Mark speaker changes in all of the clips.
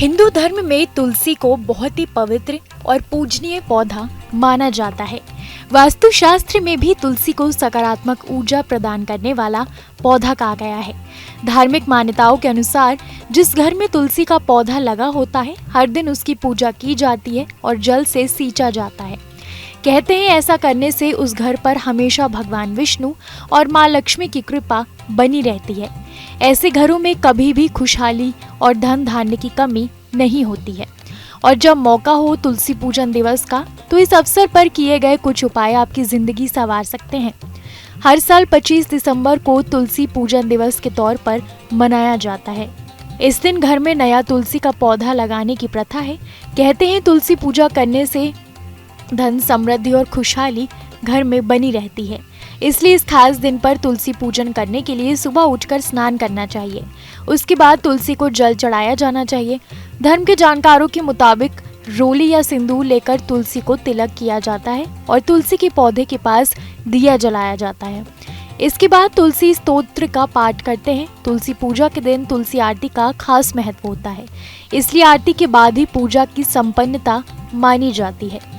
Speaker 1: हिंदू धर्म में तुलसी को बहुत ही पवित्र और पूजनीय पौधा माना जाता है। वास्तुशास्त्र में भी तुलसी को सकारात्मक ऊर्जा प्रदान करने वाला पौधा कहा गया है। धार्मिक मान्यताओं के अनुसार जिस घर में तुलसी का पौधा लगा होता है, हर दिन उसकी पूजा की जाती है और जल से सींचा जाता है। कहते हैं ऐसा करने से उस घर पर हमेशा भगवान विष्णु और माँ लक्ष्मी की कृपा बनी रहती है। ऐसे घरों में कभी भी खुशहाली और धन धान्य की कमी नहीं होती है। और जब मौका हो तुलसी पूजन दिवस का, तो इस अवसर पर किए गए कुछ उपाय आपकी जिंदगी संवार सकते हैं। हर साल 25 दिसंबर को तुलसी पूजन दिवस के तौर पर मनाया जाता है। इस दिन घर में नया तुलसी का पौधा लगाने की प्रथा है। कहते हैं तुलसी पूजा करने से धन, समृद्धि और खुशहाली घर में बनी रहती है। इसलिए इस खास दिन पर तुलसी पूजन करने के लिए सुबह उठकर स्नान करना चाहिए। उसके बाद तुलसी को जल चढ़ाया जाना चाहिए। धर्म के जानकारों के मुताबिक रोली या सिंदूर लेकर तुलसी को तिलक किया जाता है और तुलसी के पौधे के पास दिया जलाया जाता है। इसके बाद तुलसी स्तोत्र का पाठ करते हैं। तुलसी पूजा के दिन तुलसी आरती का खास महत्व होता है, इसलिए आरती के बाद ही पूजा की संपन्नता मानी जाती है।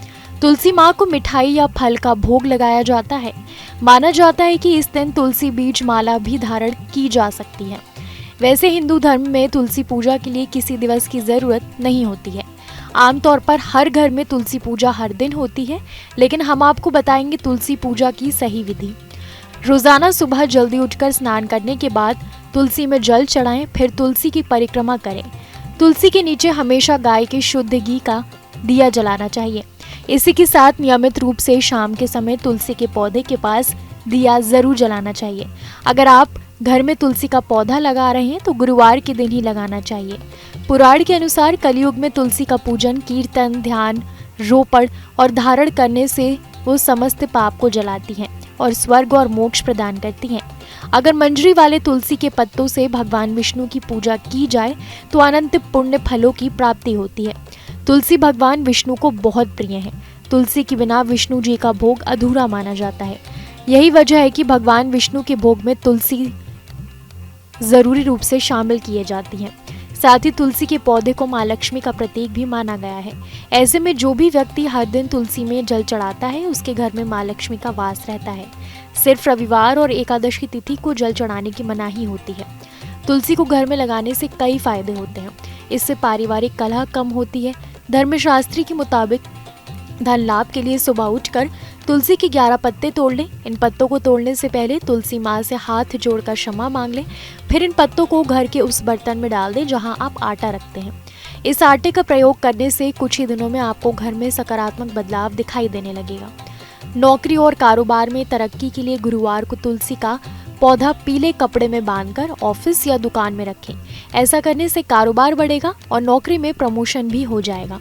Speaker 1: तुलसी माँ को मिठाई या फल का भोग लगाया जाता है। माना जाता है कि इस दिन तुलसी बीज माला भी धारण की जा सकती है। वैसे हिंदू धर्म में तुलसी पूजा के लिए किसी दिवस की जरूरत नहीं होती है। आमतौर पर हर घर में तुलसी पूजा हर दिन होती है, लेकिन हम आपको बताएंगे तुलसी पूजा की सही विधि। रोजाना सुबह जल्दी उठकर स्नान करने के बाद तुलसी में जल चढ़ाएं, फिर तुलसी की परिक्रमा करें। तुलसी के नीचे हमेशा गाय के शुद्ध घी का दिया जलाना चाहिए। इसी के साथ नियमित रूप से शाम के समय तुलसी के पौधे के पास दिया जरूर जलाना चाहिए। अगर आप घर में तुलसी का पौधा लगा रहे हैं तो गुरुवार के दिन ही लगाना चाहिए। पुराण के अनुसार कलयुग में तुलसी का पूजन, कीर्तन, ध्यान, रोपण और धारण करने से वो समस्त पाप को जलाती हैं और स्वर्ग और मोक्ष प्रदान करती हैं। अगर मंजरी वाले तुलसी के पत्तों से भगवान विष्णु की पूजा की जाए तो अनंत पुण्य फलों की प्राप्ति होती है। तुलसी भगवान विष्णु को बहुत प्रिय है। तुलसी के बिना विष्णु जी का भोग अधूरा माना जाता है। यही वजह है कि भगवान विष्णु के भोग में तुलसी जरूरी रूप से शामिल किए जाती हैं। साथ ही तुलसी के पौधे को माँ लक्ष्मी का प्रतीक भी माना गया है। ऐसे में जो भी व्यक्ति हर दिन तुलसी में जल चढ़ाता है, उसके घर में माँ लक्ष्मी का वास रहता है। सिर्फ रविवार और एकादशी तिथि को जल चढ़ाने की मनाही होती है। तुलसी को घर में लगाने से कई फायदे होते हैं। इससे पारिवारिक कलह कम होती है। धर्मशास्त्री के मुताबिक धन लाभ के लिए सुबह उठकर तुलसी के 11 पत्ते तोड़ लें। इन पत्तों को तोड़ने से पहले तुलसी माँ से हाथ जोड़कर क्षमा मांग लें। फिर इन पत्तों को घर के उस बर्तन में डाल दें जहां आप आटा रखते हैं। इस आटे का प्रयोग करने से कुछ ही दिनों में आपको घर में सकारात्मक बदलाव दिखाई देने लगेगा। नौकरी और कारोबार में तरक्की के लिए गुरुवार को तुलसी का पौधा पीले कपड़े में बांधकर ऑफिस या दुकान में रखें। ऐसा करने से कारोबार बढ़ेगा और नौकरी में प्रमोशन भी हो जाएगा।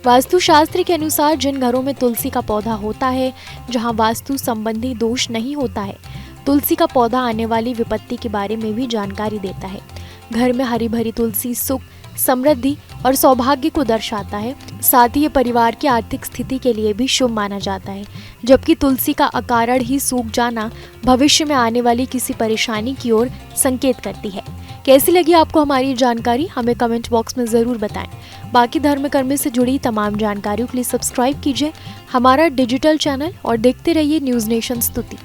Speaker 1: वास्तुशास्त्र के अनुसार जिन घरों में तुलसी का पौधा होता है, जहां वास्तु संबंधी दोष नहीं होता है, तुलसी का पौधा आने वाली विपत्ति के बारे में भी जानकारी देता है। घर में हरी भरी तुलसी सुख, समृद्धि और सौभाग्य को दर्शाता है। साथ ही ये परिवार की आर्थिक स्थिति के लिए भी शुभ माना जाता है, जबकि तुलसी का अकारण ही सूख जाना भविष्य में आने वाली किसी परेशानी की ओर संकेत करती है। कैसी लगी आपको हमारी जानकारी, हमें कमेंट बॉक्स में जरूर बताएं। बाकी धर्म कर्म से जुड़ी तमाम जानकारियों के लिए सब्सक्राइब कीजिए हमारा डिजिटल चैनल और देखते रहिए न्यूज़ नेशन स्तुति।